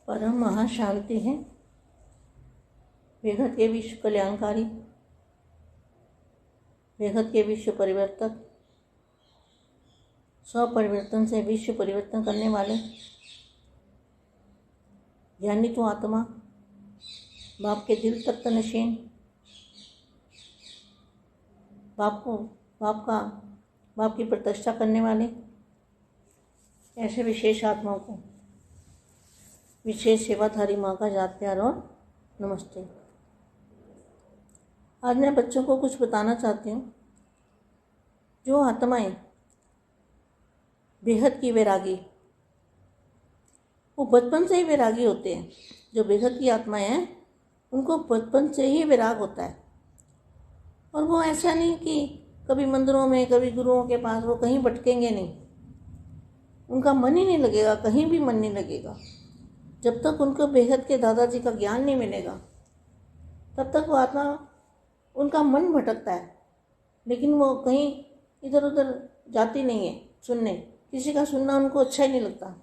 परम महाशांति है, बेहद के विश्व कल्याणकारी, बेहद के विश्व परिवर्तक, स्वपरिवर्तन से विश्व परिवर्तन करने वाले ज्ञानी तो आत्मा, बाप के दिल तक तनशीन, बाप की प्रतिष्ठा करने वाले ऐसे विशेष आत्माओं को विशेष सेवाधारी माँ का याद प्यार और नमस्ते। आज मैं बच्चों को कुछ बताना चाहती हूँ। जो आत्माएं बेहद की वैरागी, वो बचपन से ही वैरागी होते हैं। जो बेहद की आत्माएं हैं उनको बचपन से ही वैराग होता है। और वो ऐसा नहीं कि कभी मंदिरों में कभी गुरुओं के पास वो कहीं भटकेंगे नहीं, उनका मन ही नहीं लगेगा, कहीं भी मन नहीं लगेगा। जब तक उनको बेहद के दादाजी का ज्ञान नहीं मिलेगा तब तक वो आत्मा, उनका मन भटकता है, लेकिन वो कहीं इधर उधर जाती नहीं है सुनने। किसी का सुनना उनको अच्छा ही नहीं लगता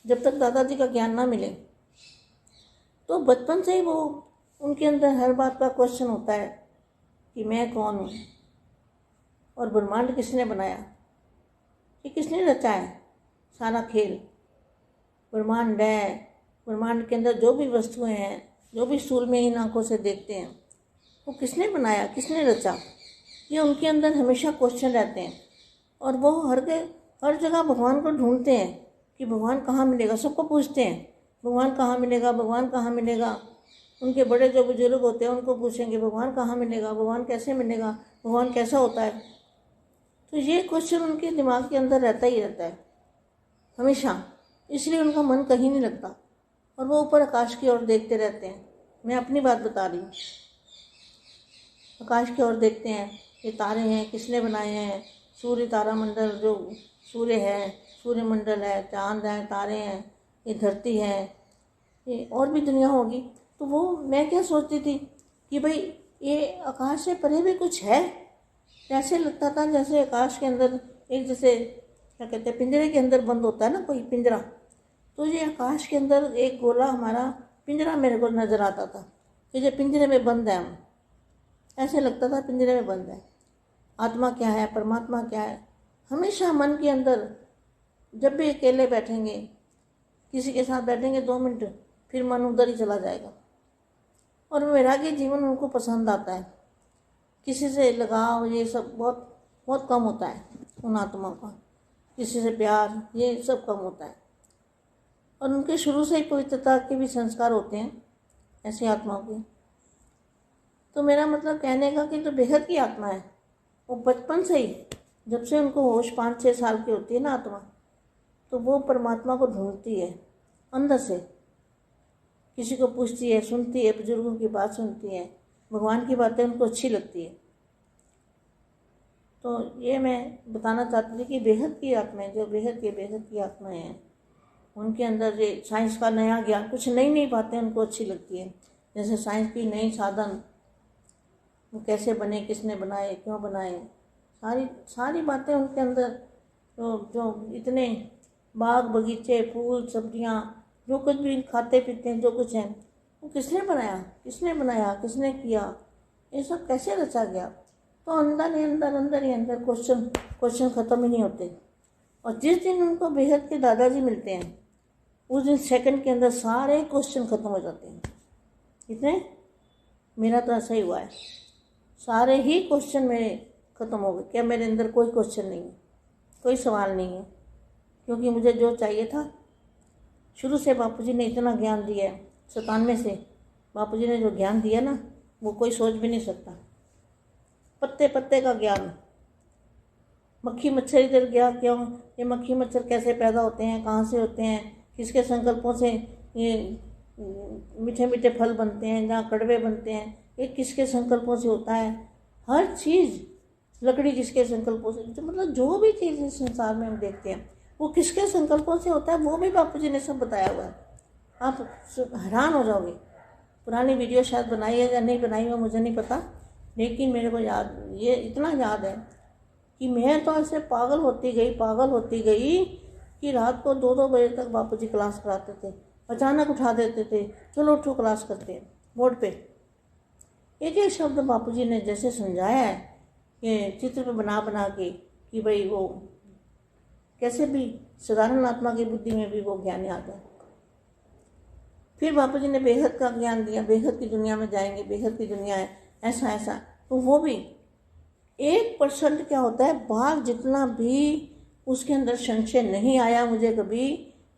जब तक दादाजी का ज्ञान ना मिले। तो बचपन से ही वो, उनके अंदर हर बात का क्वेश्चन होता है कि मैं कौन हूँ और ब्रह्मांड किसने बनाया, ये किसने रचा है सारा खेल। ब्रह्मांड है, ब्रह्मांड के अंदर जो भी वस्तुएं हैं, जो भी स्थूल में इन आँखों से देखते हैं, वो किसने बनाया, किसने रचा, ये उनके अंदर हमेशा क्वेश्चन रहते हैं। और वो हर जगह भगवान को ढूंढते हैं कि भगवान कहाँ मिलेगा। सबको पूछते हैं भगवान कहाँ मिलेगा, भगवान कहाँ मिलेगा। उनके बड़े जो बुजुर्ग होते हैं उनको पूछेंगे भगवान कहाँ मिलेगा, भगवान कैसे मिलेगा, भगवान कैसा होता है। तो ये क्वेश्चन उनके दिमाग के अंदर रहता ही रहता है हमेशा, इसलिए उनका मन कहीं नहीं लगता और वो ऊपर आकाश की ओर देखते रहते हैं। मैं अपनी बात बता रही हूँ। आकाश की ओर देखते हैं, ये तारे हैं, किसने बनाए हैं, सूर्य तारा मंडल, जो सूर्य है, सूर्यमंडल है, चांद है, तारे हैं, ये धरती है, ये और भी दुनिया होगी। तो वो मैं क्या सोचती थी कि भाई ये आकाश से परे भी कुछ है। ऐसे लगता था जैसे आकाश के अंदर एक, जैसे क्या कहते हैं, पिंजरे के अंदर बंद होता है ना कोई पिंजरा, तो ये आकाश के अंदर एक गोला हमारा पिंजरा मेरे को नज़र आता था कि ये पिंजरे में बंद है हम। ऐसे लगता था पिंजरे में बंद है। आत्मा क्या है, परमात्मा क्या है। हमेशा मन के अंदर जब भी अकेले बैठेंगे, किसी के साथ बैठेंगे 2 मिनट, फिर मन उधर ही चला जाएगा। और वैरागी जीवन उनको पसंद आता है। किसी से लगाव ये सब बहुत बहुत कम होता है उन आत्माओं का। किसी से प्यार ये सब कम होता है। और उनके शुरू से ही पवित्रता के भी संस्कार होते हैं ऐसी आत्माओं के। तो मेरा मतलब कहने का कि जो बेहद की आत्मा है वो बचपन से ही, जब से उनको होश 5-6 साल की होती है ना आत्मा, तो वो परमात्मा को ढूंढती है अंदर से। किसी को पूछती है, सुनती है, बुजुर्गों की बात सुनती है, भगवान की बातें उनको अच्छी लगती है। तो ये मैं बताना चाहती थी कि बेहद की आत्माएं, जो बेहद की आत्माएं हैं, उनके अंदर ये साइंस का नया ज्ञान, कुछ नई बातें उनको अच्छी लगती है। जैसे साइंस की नई साधन, वो कैसे बने, किसने बनाए, क्यों बनाए, सारी बातें उनके अंदर। जो इतने बाग बगीचे, फूल, सब्जियां, जो कुछ भी खाते पीते हैं, जो कुछ है, वो किसने बनाया, किसने किया, ये सब कैसे रचा गया। तो अंदर ही अंदर क्वेश्चन ख़त्म ही नहीं होते। और जिस दिन उनको बेहद के दादाजी मिलते हैं उस दिन सेकंड के अंदर सारे क्वेश्चन ख़त्म हो जाते हैं। कितने, मेरा तो ऐसा ही हुआ है, सारे ही क्वेश्चन मेरे ख़त्म हो गए। क्या मेरे अंदर कोई क्वेश्चन नहीं है, कोई सवाल नहीं है, क्योंकि मुझे जो चाहिए था शुरू से बापूजी ने इतना ज्ञान दिया है। 97 से बापूजी ने जो ज्ञान दिया ना, वो कोई सोच भी नहीं सकता। पत्ते पत्ते का ज्ञान, मक्खी मच्छर इधर गया क्यों, ये मक्खी मच्छर कैसे पैदा होते हैं, कहाँ से होते हैं, किसके संकल्पों से ये मीठे मीठे फल बनते हैं, जहाँ कड़वे बनते हैं, ये किसके संकल्पों से होता है। हर चीज़, लकड़ी किसके संकल्पों से, तो मतलब जो भी चीज़ इस संसार में हम देखते हैं वो किसके संकल्पों से होता है, वो भी बापूजी ने सब बताया हुआ है। आप हैरान हो जाओगे। पुरानी वीडियो शायद बनाई है या नहीं बनाई है मुझे नहीं पता, लेकिन मेरे को याद, ये इतना याद है कि मैं तो ऐसे पागल होती गई कि रात को 2-2 बजे तक बापूजी क्लास कराते थे। अचानक उठा देते थे, चलो उठो क्लास करते हैं बोर्ड पे। एक एक शब्द बापूजी ने जैसे समझाया है कि चित्र पे बना बना के कि भाई वो कैसे भी साधारण आत्मा की बुद्धि में भी वो ज्ञान आ जाए। फिर बापूजी ने बेहद का ज्ञान दिया, बेहद की दुनिया में जाएंगे, बेहद की दुनिया है, ऐसा ऐसा। तो वो भी 1% क्या होता है, बाघ जितना भी उसके अंदर संशय नहीं आया मुझे कभी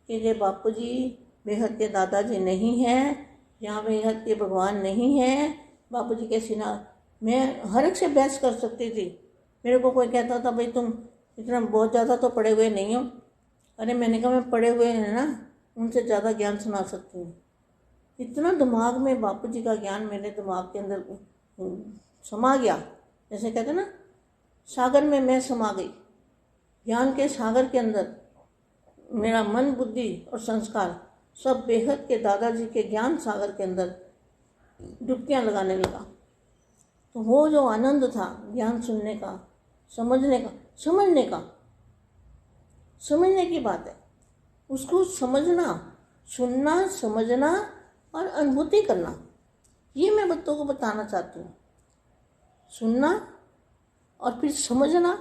कि ये बापूजी बेहद के दादाजी नहीं हैं, यहाँ बेहद के भगवान नहीं हैं, बापूजी के सिना। मैं हर एक से बहस कर सकती थी। मेरे को कोई कहता था भाई तुम इतना बहुत ज़्यादा तो पढ़े हुए नहीं हो। अरे मैंने कहा मैं पढ़े हुए हैं ना, उनसे ज़्यादा ज्ञान सुना सकती हूँ। इतना दिमाग में बापूजी का ज्ञान मेरे दिमाग के अंदर समा गया, जैसे कहते हैं ना सागर में मैं समा गई। ज्ञान के सागर के अंदर मेरा मन, बुद्धि और संस्कार सब बेहद के दादाजी के ज्ञान सागर के अंदर डुबकियाँ लगाने लगा। तो वो जो आनंद था ज्ञान सुनने का, समझने का, समझने की बात है, उसको समझना, सुनना, समझना और अनुभूति करना, ये मैं बच्चों को बताना चाहती हूँ। सुनना और फिर समझना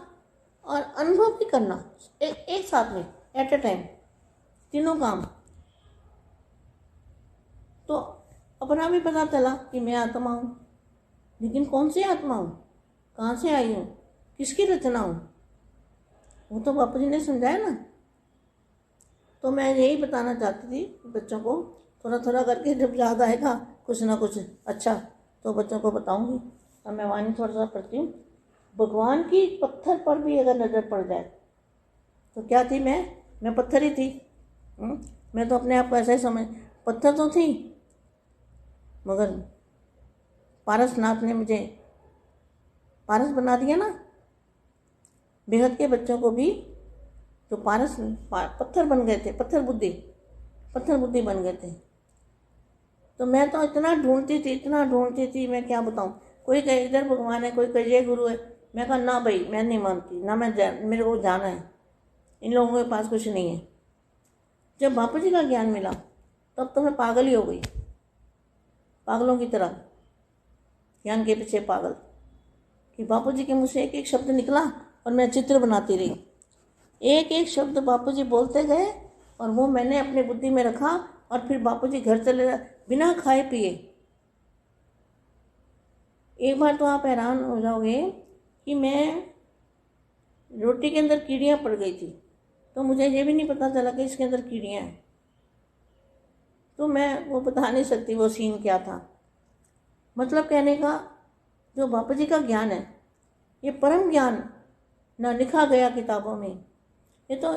और अनुभव भी करना एक साथ में, एट ए टाइम, तीनों काम। तो अपना भी पता चला कि मैं आत्मा हूँ, लेकिन कौन सी आत्मा हूँ, कहाँ से आई हूँ, किसकी रचना हूँ, वो तो बापूजी ने समझाया ना। तो मैं यही बताना चाहती थी बच्चों को, थोड़ा थोड़ा करके जब याद आएगा कुछ ना कुछ अच्छा तो बच्चों को बताऊंगी। अब मैं वाणी थोड़ा सा पढ़ती हूँ। भगवान की पत्थर पर भी अगर नज़र पड़ जाए तो क्या थी मैं पत्थर ही थी। मैं तो अपने आप को ऐसा ही समझ, पत्थर तो थी, मगर पारसनाथ ने मुझे पारस बना दिया ना। बेहद के बच्चों को भी जो पत्थर बन गए थे, पत्थर बुद्धि बन गए थे। तो मैं तो इतना ढूंढती थी, मैं क्या बताऊँ। कोई कहे इधर भगवान है, कोई कहे ये गुरु है। मैं कहा ना भाई, मैं नहीं मानती ना, मेरे को जाना है, इन लोगों के पास कुछ नहीं है। जब बापूजी का ज्ञान मिला तब तो मैं पागल ही हो गई, पागलों की तरह ज्ञान के पीछे पागल, कि बापूजी के मुँह से एक एक शब्द निकला और मैं चित्र बनाती रही। एक एक शब्द बापूजी बोलते गए और वो मैंने अपनी बुद्धि में रखा और फिर बापूजी घर चले गए बिना खाए पिए। एक बार तो आप हैरान हो जाओगे कि मैं रोटी के अंदर कीड़ियाँ पड़ गई थी, तो मुझे ये भी नहीं पता चला कि इसके अंदर कीड़ियाँ हैं। तो मैं वो बता नहीं सकती वो सीन क्या था। मतलब कहने का जो बापूजी का ज्ञान है, ये परम ज्ञान ना लिखा गया किताबों में। ये तो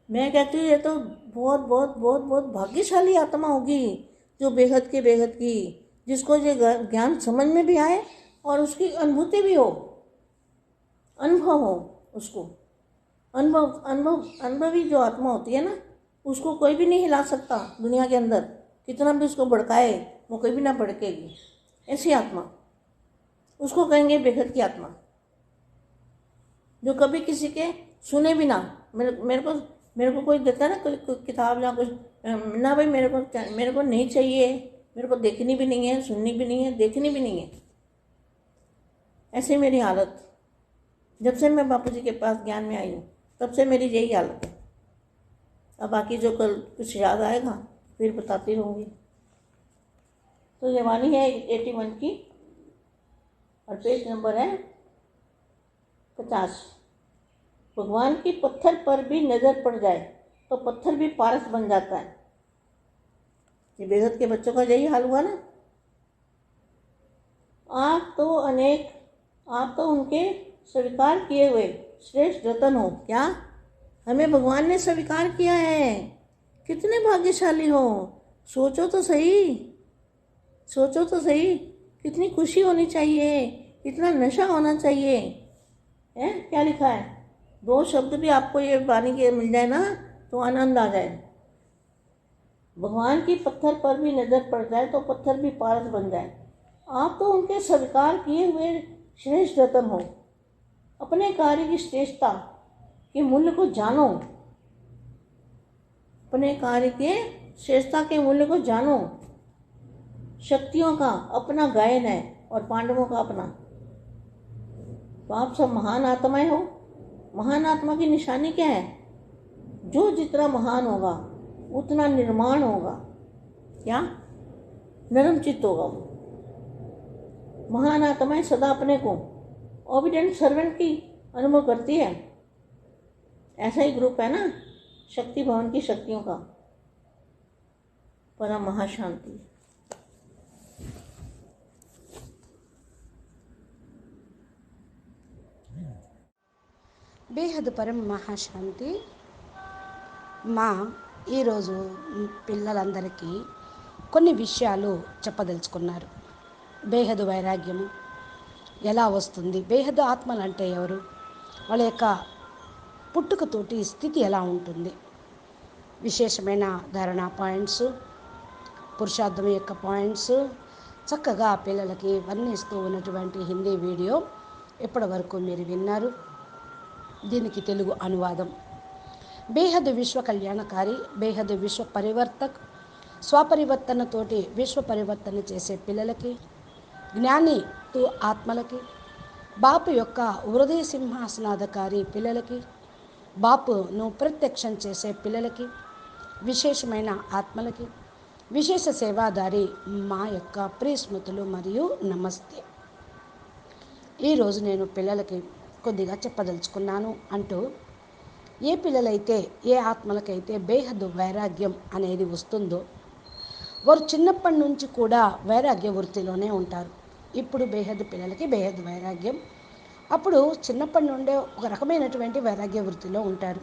मैं कहती हूँ ये तो बहुत बहुत बहुत बहुत भाग्यशाली आत्मा होगी जो बेहद की, जिसको ये ज्ञान समझ में भी आए और उसकी अनुभूति भी हो, अनुभव हो उसको। अनुभवी जो आत्मा होती है ना, उसको कोई भी नहीं हिला सकता दुनिया के अंदर, कितना भी उसको भड़काए वो कभी भी ना भड़केगी। ऐसी आत्मा, उसको कहेंगे बेहद की आत्मा, जो कभी किसी के सुने भी ना। मेरे को कोई देता है ना कोई किताब या कुछ, ना भाई मेरे को नहीं चाहिए, मेरे को देखनी भी नहीं है, सुननी भी नहीं है, देखनी भी नहीं है। ऐसे मेरी हालत जब से मैं बापूजी के पास ज्ञान में आई हूँ तब से मेरी यही हालत है। अब बाकी जो कल कुछ याद आएगा फिर बताती रहूँगी। तो ये वाणी है 81 की और पेज नंबर है 50। भगवान की पत्थर पर भी नज़र पड़ जाए तो पत्थर भी पारस बन जाता है। ये बेहद के बच्चों का यही हाल हुआ ना। आप तो उनके स्वीकार किए हुए श्रेष्ठ रतन हो। क्या हमें भगवान ने स्वीकार किया है? कितने भाग्यशाली हो। सोचो तो सही, कितनी खुशी होनी चाहिए, कितना नशा होना चाहिए। है क्या लिखा है? 2 शब्द भी आपको ये वाणी के मिल जाए ना तो आनंद आ जाए। भगवान की पत्थर पर भी नज़र पड़ जाए तो पत्थर भी पारस बन जाए। आप तो उनके स्वीकार किए हुए श्रेष्ठ रतन हो। अपने कार्य की श्रेष्ठता के मूल्य को जानो। अपने कार्य के श्रेष्ठता के मूल्य को जानो। शक्तियों का अपना गायन है और पांडवों का अपना। तो आप सब महान आत्माएं हो। महान आत्मा की निशानी क्या है? जो जितना महान होगा उतना निर्माण होगा। क्या? नरम चित्त होगा वो। महान आत्माएं सदा अपने को ओबिडेंट सर्वेंट की अनुभव करती है। ऐसा ही ग्रुप है ना शक्ति भवन की शक्तियों का। परम महाशांति। బేహద్ పరం మహాశాంతి. మా ఈరోజు పిల్లలందరికీ కొన్ని విషయాలు చెప్పదలుచుకున్నారు. బేహద్ వైరాగ్యము ఎలా వస్తుంది, బేహద్ ఆత్మలు అంటే ఎవరు, వాళ్ళ యొక్క పుట్టుకతోటి స్థితి ఎలా ఉంటుంది, విశేషమైన ధారణా పాయింట్స్, పురుషార్థం యొక్క పాయింట్స్ చక్కగా పిల్లలకి వర్ణిస్తూ ఉన్నటువంటి హిందీ వీడియో ఇప్పటి వరకు మీరు విన్నారు. దీనికి తెలుగు అనువాదం. బేహద్ విశ్వ కళ్యాణకారి, బేహద్ విశ్వ పరివర్తక్, స్వపరివర్తనతోటి విశ్వ పరివర్తన చేసే పిల్లలకి, జ్ఞాని తు ఆత్మలకి, బాపు యొక్క హృదయ సింహాసనాధికారి పిల్లలకి, బాపును ప్రత్యక్షం చేసే పిల్లలకి, విశేషమైన ఆత్మలకి, విశేష సేవాదారి మా యొక్క ప్రియస్మృతులు మరియు నమస్తే. ఈరోజు నేను పిల్లలకి కొద్దిగా చెప్పదలుచుకున్నాను అంటూ, ఏ పిల్లలైతే ఏ ఆత్మలకైతే బేహద్ వైరాగ్యం అనేది వస్తుందో వారు చిన్నప్పటి నుంచి కూడా వైరాగ్య వృత్తిలోనే ఉంటారు. ఇప్పుడు బేహద్ పిల్లలకి బేహద్ వైరాగ్యం, అప్పుడు చిన్నప్పటి నుండే ఒక రకమైనటువంటి వైరాగ్య వృత్తిలో ఉంటారు.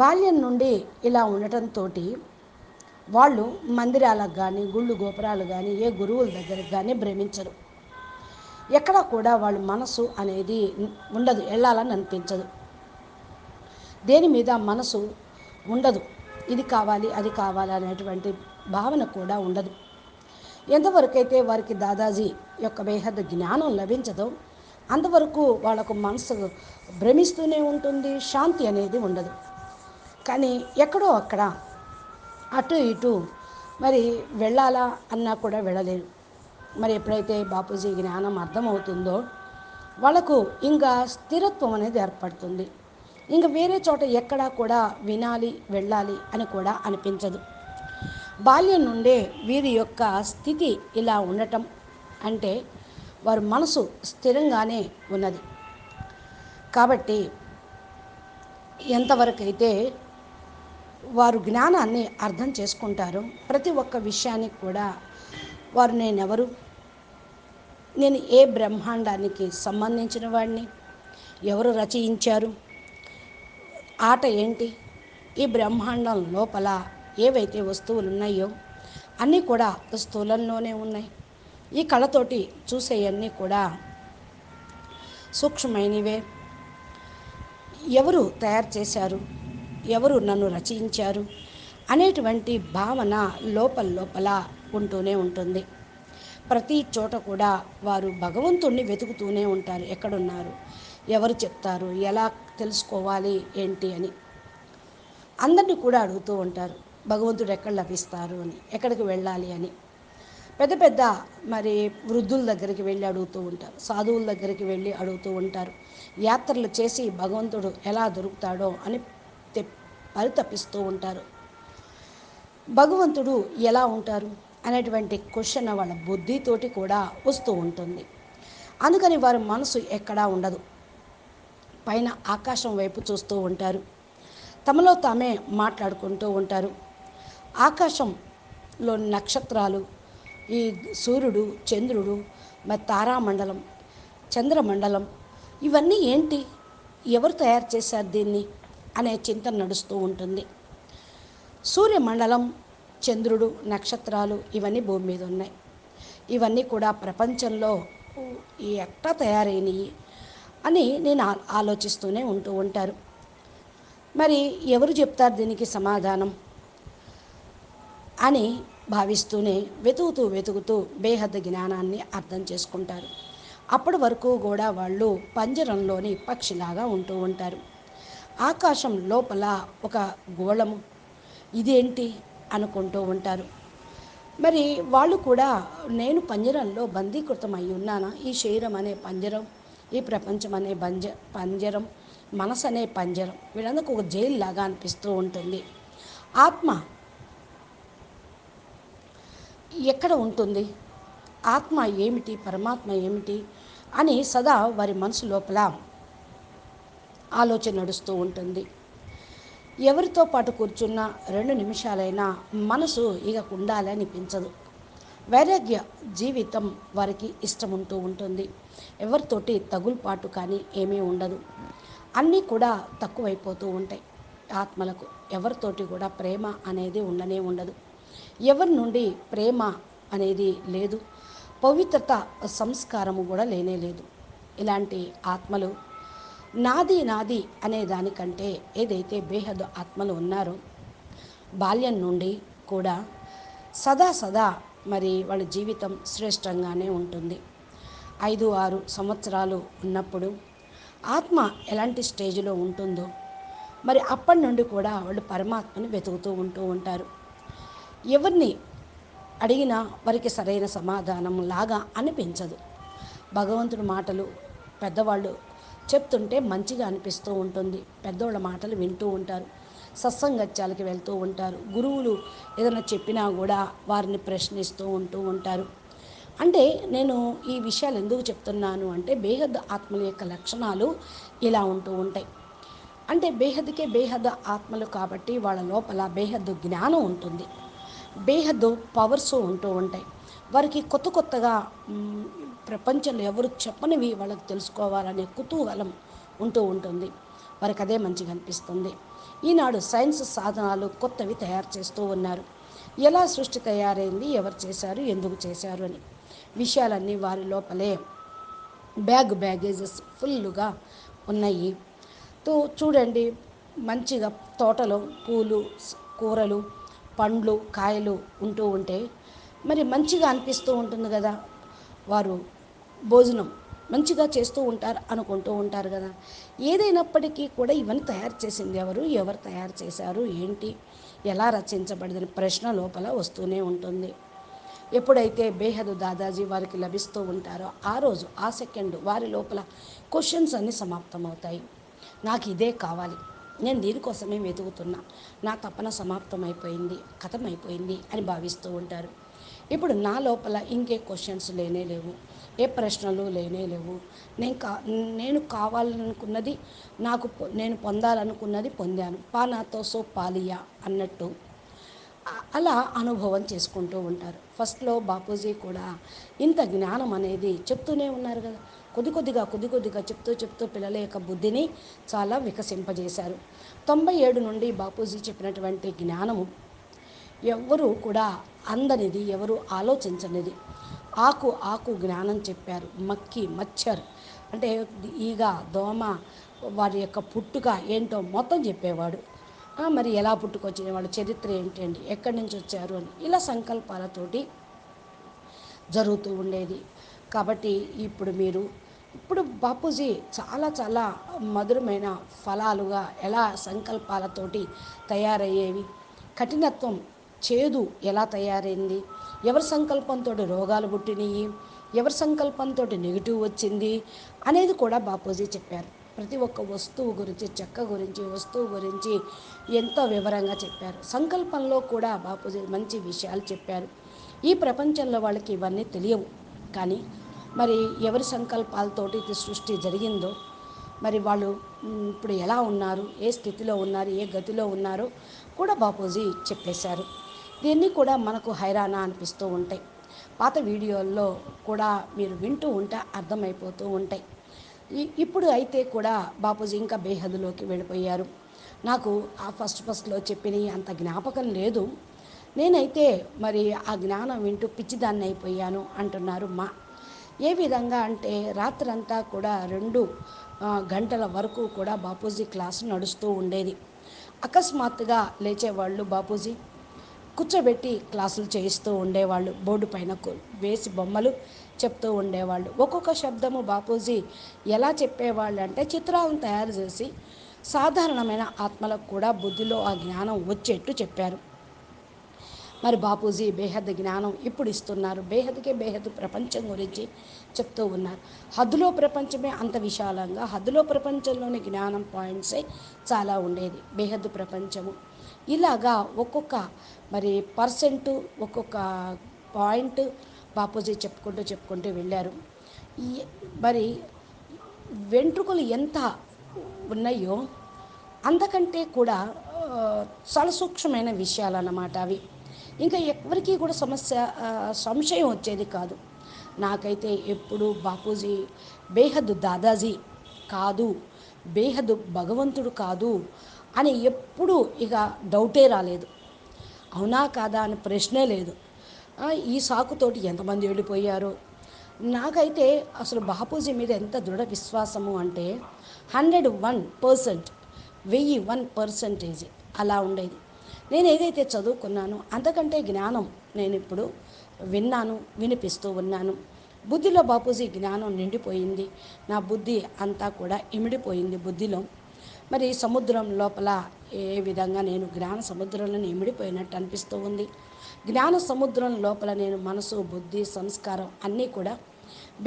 బాల్యం నుండి ఇలా ఉండటంతో వాళ్ళు మందిరాలకు కానీ గుళ్ళు గోపురాలు కానీ ఏ గురువుల దగ్గరకు కానీ భ్రమించరు. ఎక్కడా కూడా వాళ్ళ మనసు అనేది ఉండదు, వెళ్ళాలని అనిపించదు. దేని మీద మనసు ఉండదు, ఇది కావాలి అది కావాలి అనేటువంటి భావన కూడా ఉండదు. ఎంతవరకైతే వారికి దాదాజీ యొక్క బేహద్ జ్ఞానం లభించదో అంతవరకు వాళ్ళకు మనసు భ్రమిస్తూనే ఉంటుంది, శాంతి అనేది ఉండదు. కానీ ఎక్కడో అక్కడ అటు ఇటు మరి వెళ్ళాలా అన్నా కూడా వెళ్ళలేరు. మరి ఎప్పుడైతే బాపూజీ జ్ఞానం అర్థమవుతుందో వాళ్ళకు ఇంకా స్థిరత్వం అనేది ఏర్పడుతుంది. ఇంకా వేరే చోట ఎక్కడా కూడా వినాలి వెళ్ళాలి అని కూడా అనిపించదు. బాల్యం నుండే వీరి యొక్క స్థితి ఇలా ఉండటం అంటే వారి మనసు స్థిరంగానే ఉన్నది. కాబట్టి ఎంతవరకైతే వారు జ్ఞానాన్ని అర్థం చేసుకుంటారో ప్రతి ఒక్క విషయానికి కూడా వారు నేనెవరు, నేను ఏ బ్రహ్మాండానికి సంబంధించిన వాడిని, ఎవరు రచయించారు, ఆట ఏంటి, ఈ బ్రహ్మాండం లోపల ఏవైతే వస్తువులు ఉన్నాయో అన్నీ కూడా స్థూలంలోనే ఉన్నాయి. ఈ కళతోటి చూసేవన్నీ కూడా సూక్ష్మమైనవే. ఎవరు తయారు చేశారు, ఎవరు నన్ను రచయించారు అనేటువంటి భావన లోపల ఉంటూనే ఉంటుంది. ప్రతి చోట కూడా వారు భగవంతుణ్ణి వెతుకుతూనే ఉంటారు. ఎక్కడున్నారు, ఎవరు చెప్తారు, ఎలా తెలుసుకోవాలి ఏంటి అని అందరినీ కూడా అడుగుతూ ఉంటారు. భగవంతుడు ఎక్కడ లభిస్తారు అని, ఎక్కడికి వెళ్ళాలి అని. పెద్ద పెద్ద మరి వృద్ధుల దగ్గరికి వెళ్ళి అడుగుతూ ఉంటారు, సాధువుల దగ్గరికి వెళ్ళి అడుగుతూ ఉంటారు. యాత్రలు చేసి భగవంతుడు ఎలా దొరుకుతాడో అని పరితపిస్తూ ఉంటారు. భగవంతుడు ఎలా ఉంటారు అనేటువంటి క్వశ్చన్ వాళ్ళ బుద్ధితోటి కూడా వస్తూ ఉంటుంది. అందుకని వారి మనసు ఎక్కడా ఉండదు, పైన ఆకాశం వైపు చూస్తూ ఉంటారు. తమలో తామే మాట్లాడుకుంటూ ఉంటారు. ఆకాశంలో నక్షత్రాలు, ఈ సూర్యుడు, చంద్రుడు, మరి తారామండలం, చంద్రమండలం ఇవన్నీ ఏంటి, ఎవరు తయారు చేశారు దీన్ని అనే చింతన నడుస్తూ ఉంటుంది. సూర్యమండలం, చంద్రుడు, నక్షత్రాలు ఇవన్నీ భూమి మీద ఉన్నాయి. ఇవన్నీ కూడా ప్రపంచంలో ఎట్లా తయారైనవి అని నేను ఆలోచిస్తూనే ఉంటూ ఉంటారు. మరి ఎవరు చెప్తారు దీనికి సమాధానం అని భావిస్తూనే వెతుకుతూ బేహద్ జ్ఞానాన్ని అర్థం చేసుకుంటారు. అప్పటి వరకు కూడా వాళ్ళు పంజరంలోని పక్షిలాగా ఉంటూ ఉంటారు. ఆకాశం లోపల ఒక గోళము, ఇదేంటి అనుకుంటూ ఉంటారు. మరి వాళ్ళు కూడా నేను పంజరంలో బందీకృతం అయి ఉన్నానా, ఈ శరీరం అనే పంజరం, ఈ ప్రపంచం అనే పంజరం, మనసు అనే పంజరం, వీళ్ళందరికీ ఒక జైలు లాగా అనిపిస్తూ ఉంటుంది. ఆత్మ ఎక్కడ ఉంటుంది, ఆత్మ ఏమిటి, పరమాత్మ ఏమిటి అని సదా వారి మనసు లోపల ఆలోచన నడుస్తూ ఉంటుంది. ఎవరితో పాటు కూర్చున్న 2 నిమిషాలైనా మనసు ఇక ఉండాలి అనిపించదు. వైరాగ్య జీవితం వారికి ఇష్టం ఉంటూ ఉంటుంది. ఎవరితోటి తగులుపాటు కానీ ఏమీ ఉండదు. అన్నీ కూడా తక్కువైపోతూ ఉంటాయి. ఆత్మలకు ఎవరితోటి కూడా ప్రేమ అనేది ఉండనే ఉండదు. ఎవరి నుండి ప్రేమ అనేది లేదు. పవిత్రత సంస్కారము కూడా లేనే లేదు. ఇలాంటి ఆత్మలు నాది నాది అనే దానికంటే ఏదైతే బేహద్దు ఆత్మలు ఉన్నారో బాల్యం నుండి కూడా సదా మరి వాళ్ళ జీవితం శ్రేష్టంగానే ఉంటుంది. 5-6 సంవత్సరాలు ఉన్నప్పుడు ఆత్మ ఎలాంటి స్టేజ్లో ఉంటుందో మరి అప్పటి నుండి కూడా వాళ్ళు పరమాత్మని వెతుకుతూ ఉంటూ ఉంటారు. ఎవరిని అడిగినా వారికి సరైన సమాధానం లాగా అనిపించదు. భగవంతుడి మాటలు పెద్దవాళ్ళు చెప్తుంటే మంచిగా అనిపిస్తూ ఉంటుంది. పెద్దోళ్ళ మాటలు వింటూ ఉంటారు. సత్సంగత్యాలకి వెళ్తూ ఉంటారు. గురువులు ఏదైనా చెప్పినా కూడా వారిని ప్రశ్నిస్తూ ఉంటూ ఉంటారు. అంటే నేను ఈ విషయాలు ఎందుకు చెప్తున్నాను అంటే బేహద్ ఆత్మల యొక్క లక్షణాలు ఇలా ఉంటూ ఉంటాయి. అంటే బేహద్కే బేహద్ ఆత్మలు కాబట్టి వాళ్ళ లోపల బేహద్దు జ్ఞానం ఉంటుంది. బేహద్దు పవర్స్ ఉంటూ ఉంటాయి. వారికి కొత్తగా ప్రపంచంలో ఎవరు చెప్పనివి వాళ్ళకి తెలుసుకోవాలనే కుతూహలం ఉంటూ ఉంటుంది. వారికి అదే మంచిగా అనిపిస్తుంది. ఈనాడు సైన్స్ సాధనాలు కొత్తవి తయారు చేస్తూ ఉన్నారు. ఎలా సృష్టి తయారైంది, ఎవరు చేశారు, ఎందుకు చేశారు అని విషయాలన్నీ వారి లోపలే బ్యాగేజెస్ ఫుల్గా ఉన్నాయి. చూడండి, మంచిగా తోటలో పూలు, కూరలు, పండ్లు, కాయలు ఉంటూ ఉంటే మరి మంచిగా అనిపిస్తూ ఉంటుంది కదా. వారు భోజనం మంచిగా చేస్తూ ఉంటారు అనుకుంటూ ఉంటారు కదా. ఏదైనప్పటికీ కూడా ఇవన్నీ తయారు చేసింది ఎవరు, ఎవరు తయారు చేశారు, ఏంటి, ఎలా రచించబడిందని ప్రశ్న లోపల వస్తూనే ఉంటుంది. ఎప్పుడైతే బేహదు దాదాజీ వారికి లభిస్తూ ఉంటారో ఆ రోజు ఆ సెకండ్ వారి లోపల క్వశ్చన్స్ అన్నీ సమాప్తమవుతాయి. నాకు ఇదే కావాలి, నేను దీనికోసమే వెతుకుతున్నా, నా తపన సమాప్తమైపోయింది, కథమైపోయింది అని భావిస్తూ ఉంటారు. ఇప్పుడు నా లోపల ఇంకే క్వశ్చన్స్ లేనే లేవు, ఏ ప్రశ్నలు లేనే లేవు. నేను కావాలనుకున్నది, నేను పొందాలనుకున్నది పొందాను, పానాతో సో పాలియా అన్నట్టు అలా అనుభవం చేసుకుంటూ ఉంటారు. ఫస్ట్లో బాపూజీ కూడా ఇంత జ్ఞానం అనేది చెప్తూనే ఉన్నారు కదా. కొద్ది కొద్దిగా చెప్తూ పిల్లల యొక్క బుద్ధిని చాలా వికసింపజేశారు. 97 నుండి బాపూజీ చెప్పినటువంటి జ్ఞానము ఎవరు కూడా అందనిది, ఎవరు ఆలోచించనిది. ఆకు జ్ఞానం చెప్పారు. మచ్చర్ అంటే ఈగ, దోమ, వారి యొక్క పుట్టుక ఏంటో మొత్తం చెప్పేవాడు. మరి ఎలా పుట్టుకొచ్చిన వాళ్ళ చరిత్ర ఏంటండి, ఎక్కడి నుంచి వచ్చారు అని ఇలా సంకల్పాలతోటి జరుగుతూ ఉండేది. కాబట్టి ఇప్పుడు బాపూజీ చాలా మధురమైన ఫలాలుగా ఎలా సంకల్పాలతోటి తయారయ్యేవి, కఠినత్వం, చేదు ఎలా తయారైంది, ఎవరి సంకల్పంతో రోగాలు పుట్టినాయి, ఎవరి సంకల్పంతో నెగిటివ్ వచ్చింది అనేది కూడా బాపూజీ చెప్పారు. ప్రతి ఒక్క వస్తువు గురించి, చెక్క గురించి, వస్తువు గురించి ఎంతో వివరంగా చెప్పారు. సంకల్పంలో కూడా బాపూజీ మంచి విషయాలు చెప్పారు. ఈ ప్రపంచంలో వాళ్ళకి ఇవన్నీ తెలియవు. కానీ మరి ఎవరి సంకల్పాలతోటి ఇది సృష్టి జరిగిందో, మరి వాళ్ళు ఇప్పుడు ఎలా ఉన్నారు, ఏ స్థితిలో ఉన్నారు, ఏ గతిలో ఉన్నారో కూడా బాపూజీ చెప్పేశారు. దీన్ని కూడా మనకు హైరానా అనిపిస్తూ ఉంటాయి. పాత వీడియోల్లో కూడా మీరు వింటూ ఉంటే అర్థమైపోతూ ఉంటాయి. ఇప్పుడు అయితే కూడా బాపూజీ ఇంకా బేహద్దులోకి వెళ్ళిపోయారు. నాకు ఆ ఫస్ట్లో చెప్పినవి అంత జ్ఞాపకం లేదు. నేనైతే మరి ఆ జ్ఞానం వింటూ పిచ్చిదాన్ని అయిపోయాను అంటున్నారు ఏ విధంగా అంటే రాత్రంతా కూడా 2 గంటల వరకు కూడా బాపూజీ క్లాసు నడుస్తూ ఉండేది. అకస్మాత్తుగా లేచేవాళ్ళు బాపూజీ, కూర్చోబెట్టి క్లాసులు చేయిస్తూ ఉండేవాళ్ళు. బోర్డు పైన వేసి బొమ్మలు చెప్తూ ఉండేవాళ్ళు. ఒక్కొక్క శబ్దము బాపూజీ ఎలా చెప్పేవాళ్ళు అంటే చిత్రాలను తయారు చేసి సాధారణమైన ఆత్మలకు కూడా బుద్ధిలో ఆ జ్ఞానం వచ్చేట్టు చెప్పారు. మరి బాపూజీ బేహద్ జ్ఞానం ఇప్పుడు ఇస్తున్నారు. బేహద్కే బేహద్ ప్రపంచం గురించి చెప్తూ ఉన్నారు. హద్దులో ప్రపంచమే అంత విశాలంగా, హద్దులో ప్రపంచంలోని జ్ఞానం పాయింట్సే చాలా ఉండేది బేహద్ ప్రపంచము. ఇలాగా ఒక్కొక్క మరి పర్సెంటు, ఒక్కొక్క పాయింట్ బాపూజీ చెప్పుకుంటూ వెళ్ళారు. ఈ మరి వెంట్రుకలు ఎంత ఉన్నాయో అంతకంటే కూడా చాలా సూక్ష్మమైన విషయాలన్నమాట అవి. ఇంకా ఎవరికీ కూడా సంశయం వచ్చేది కాదు. నాకైతే ఎప్పుడు బాపూజీ బేహద్ దాదాజీ కాదు, బేహద్ భగవంతుడు కాదు అని ఎప్పుడూ ఇక డౌటే రాలేదు. అవునా కాదా అని ప్రశ్నే లేదు. ఈ సాకుతోటి ఎంతమంది వెళ్ళిపోయారో. నాకైతే అసలు బాపూజీ మీద ఎంత దృఢ విశ్వాసము అంటే 101%, 1001% అలా ఉండేది. నేను ఏదైతే చదువుకున్నానో అంతకంటే జ్ఞానం నేను ఇప్పుడు విన్నాను, వినిపిస్తూ ఉన్నాను. బుద్ధిలో బాపూజీ జ్ఞానం నిండిపోయింది. నా బుద్ధి అంతా కూడా ఇమిడిపోయింది బుద్ధిలో. మరి సముద్రం లోపల ఏ విధంగా నేను జ్ఞాన సముద్రంలో ఇమిడిపోయినట్టు అనిపిస్తూ ఉంది. జ్ఞాన సముద్రం లోపల నేను మనసు, బుద్ధి, సంస్కారం అన్నీ కూడా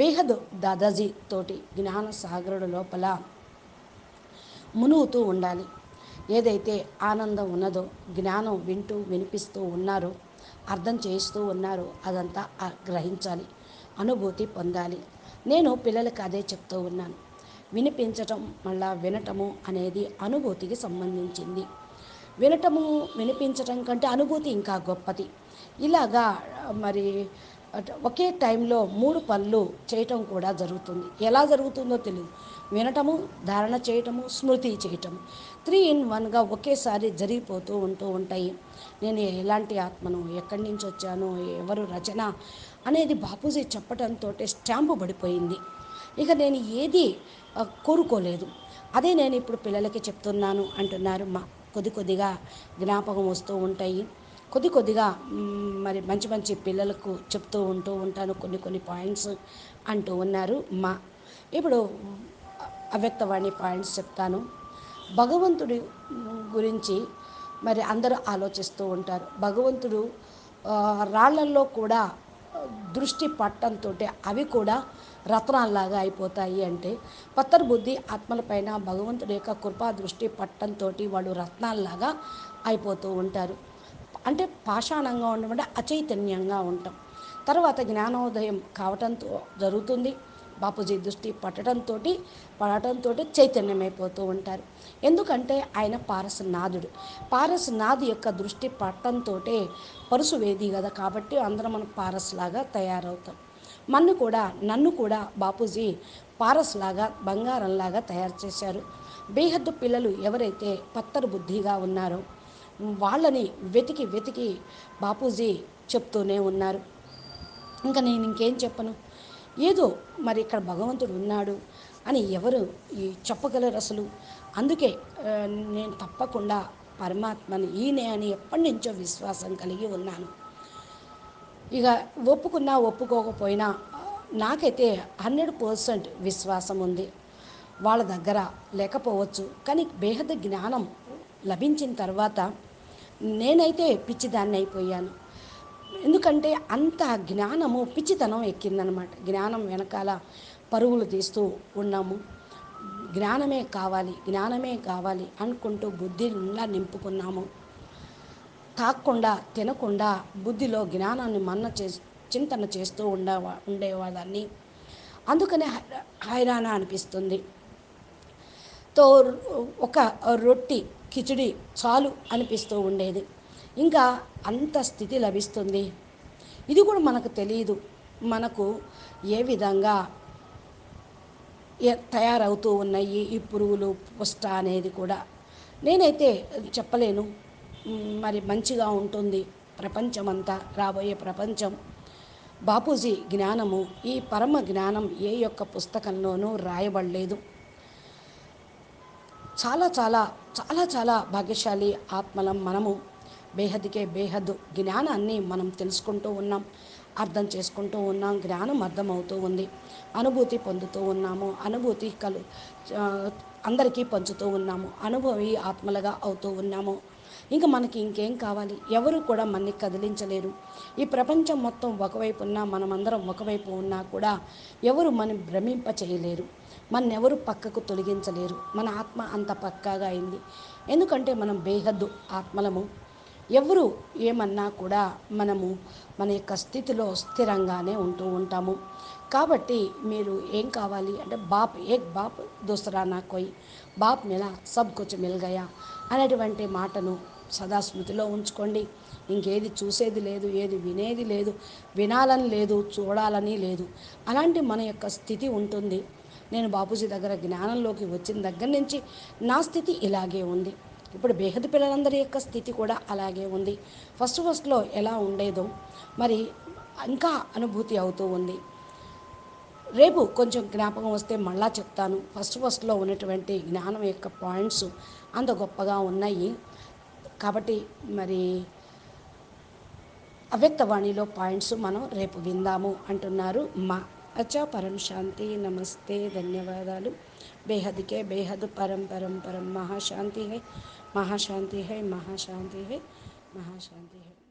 బేహద్ దాదాజీ తోటి జ్ఞాన సాగరుడు లోపల మునుగుతూ ఉండాలి. ఏదైతే ఆనందం ఉన్నదో, జ్ఞానం వింటూ వినిపిస్తూ ఉన్నారో, అర్థం చేస్తూ ఉన్నారో అదంతా గ్రహించాలి, అనుభూతి పొందాలి. నేను పిల్లలకి అదే చెప్తూ ఉన్నాను. వినిపించటం మళ్ళా వినటము అనేది అనుభూతికి సంబంధించింది. వినటము వినిపించటం కంటే అనుభూతి ఇంకా గొప్పది. ఇలాగా మరి ఒకే టైంలో 3 పనులు చేయటం కూడా జరుగుతుంది. ఎలా జరుగుతుందో తెలియదు. వినటము, ధారణ చేయటము, స్మృతి చేయటము 3 in 1గా ఒకేసారి ఉంటూ ఉంటాయి. నేను ఎలాంటి ఆత్మను, ఎక్కడి నుంచి వచ్చాను, ఎవరు రచన అనేది బాపూజీ చెప్పడంతో స్టాంపు పడిపోయింది. ఇక నేను ఏది కోరుకోలేదు. అదే నేను ఇప్పుడు పిల్లలకి చెప్తున్నాను అంటున్నారు. కొద్దిగా జ్ఞాపకం వస్తూ ఉంటాయి. కొద్దిగా మరి మంచి మంచి పిల్లలకు చెప్తూ ఉంటాను కొన్ని పాయింట్స్ అంటూ ఉన్నారు. ఇప్పుడు అవ్యక్తవాణి పాయింట్స్ చెప్తాను. భగవంతుడి గురించి మరి అందరూ ఆలోచిస్తూ ఉంటారు. భగవంతుడు రాళ్లల్లో కూడా దృష్టి పట్టంతో అవి కూడా రత్నాల్లాగా అయిపోతాయి అంటే పత్తర్ బుద్ధి ఆత్మలపైన భగవంతుడి యొక్క కృపా దృష్టి పట్టంతో వాళ్ళు రత్నాల్లాగా అయిపోతూ ఉంటారు. అంటే పాషాణంగా ఉండమంటే అచైతన్యంగా ఉంటాం. తర్వాత జ్ఞానోదయం కావటంతో జరుగుతుంది. బాపూజీ దృష్టి పడటంతో చైతన్యమైపోతూ ఉంటారు. ఎందుకంటే ఆయన పారసనాథుడు. పారసనాథు యొక్క దృష్టి పట్టంతో పరుసువేది కదా, కాబట్టి అందరం మనం పారస్లాగా తయారవుతాం. నన్ను కూడా బాపూజీ పారస్లాగా, బంగారంలాగా తయారు చేశారు. బేహద్దు పిల్లలు ఎవరైతే పత్తరు బుద్ధిగా ఉన్నారో వాళ్ళని వెతికి బాపూజీ చెప్తూనే ఉన్నారు. ఇంకా నేను ఇంకేం చెప్పను. ఏదో మరి ఇక్కడ భగవంతుడు ఉన్నాడు అని ఎవరు చెప్పగలరు అసలు? అందుకే నేను తప్పకుండా పరమాత్మని ఈయనే అని ఎప్పటి నుంచో విశ్వాసం కలిగి ఉన్నాను. ఇక ఒప్పుకున్నా ఒప్పుకోకపోయినా నాకైతే 100% విశ్వాసం ఉంది. వాళ్ళ దగ్గర లేకపోవచ్చు, కానీ బేహద్ జ్ఞానం లభించిన తర్వాత నేనైతే పిచ్చిదాన్ని అయిపోయాను. ఎందుకంటే అంత జ్ఞానము పిచ్చితనం ఎక్కిందనమాట. జ్ఞానం వెనకాల పరుగులు తీస్తూ ఉన్నాము. జ్ఞానమే కావాలి అనుకుంటూ బుద్ధిలా నింపుకున్నాము. తాక్కుండా తినకుండా బుద్ధిలో జ్ఞానాన్ని చింతన చేస్తూ ఉండేవాదాన్ని. అందుకనే హైరాణ అనిపిస్తుంది. ఒక రొట్టి కిచిడి చాలు అనిపిస్తూ ఉండేది. ఇంకా అంత స్థితి లభిస్తుంది. ఇది కూడా మనకు తెలియదు, మనకు ఏ విధంగా తయారవుతూ ఉన్నాయి ఈ పురుగులు పుష్ట అనేది కూడా నేనైతే చెప్పలేను. మరి మంచిగా ఉంటుంది ప్రపంచమంతా, రాబోయే ప్రపంచం. బాపూజీ జ్ఞానము, ఈ పరమ జ్ఞానం ఏ యొక్క పుస్తకంలోనూ రాయబడలేదు. చాలా చాలా చాలా చాలా భాగ్యశాలి ఆత్మలం మనము. బేహద్కే బేహద్దు జ్ఞానాన్ని మనం తెలుసుకుంటూ ఉన్నాం, అర్థం చేసుకుంటూ ఉన్నాం. జ్ఞానం అర్థమవుతూ ఉంది, అనుభూతి పొందుతూ ఉన్నాము, అనుభూతి అందరికీ పంచుతూ ఉన్నాము, అనుభవి ఆత్మలుగా అవుతూ ఉన్నాము. ఇంకా మనకి ఇంకేం కావాలి? ఎవరు కూడా మనని కదిలించలేరు. ఈ ప్రపంచం మొత్తం ఒకవైపు ఉన్నా, మనమందరం ఒకవైపు ఉన్నా కూడా ఎవరు మనం భ్రమింప చేయలేరు. మనెవరు పక్కకు తొలగించలేరు. మన ఆత్మ అంత పక్కాగా అయింది. ఎందుకంటే మనం బేహద్దు ఆత్మలము. ఎవరు ఏమన్నా కూడా మనము మన యొక్క స్థితిలో స్థిరంగానే ఉంటూ ఉంటాము. కాబట్టి మీరు ఏం కావాలి అంటే బాప్ ఏక్ బాప్ దూసరా నా కోయి, బాప్ మిలా సబ్ కుచ్ మిల్ గయా అనేటువంటి మాటను సదా స్మృతిలో ఉంచుకోండి. ఇంకేది చూసేది లేదు, ఏది వినేది లేదు, వినాలని లేదు, చూడాలని లేదు. అలాంటి మన యొక్క స్థితి ఉంటుంది. నేను బాపూజీ దగ్గర జ్ఞానంలోకి వచ్చిన దగ్గర నుంచి నా స్థితి ఇలాగే ఉంది. ఇప్పుడు బేహద్దు పిల్లలందరి యొక్క స్థితి కూడా అలాగే ఉంది. ఫస్ట్లో ఎలా ఉండేదో మరి ఇంకా అనుభూతి అవుతూ ఉంది. రేపు కొంచెం జ్ఞాపకం వస్తే మళ్ళా చెప్తాను. ఫస్ట్లో ఉన్నటువంటి జ్ఞానం యొక్క పాయింట్స్ అంత గొప్పగా ఉన్నాయి. కాబట్టి మరి అవ్యక్తవాణిలో పాయింట్స్ మనం రేపు విందాము అంటున్నారు మా అచ్చా. పరం శాంతి. నమస్తే, ధన్యవాదాలు. బేహద్కే బేహద్ పరం పరం పరం మహాశాంతి హై, మహాశాంతి హై, మహాశాంతి హై, మహాశాంతి హై.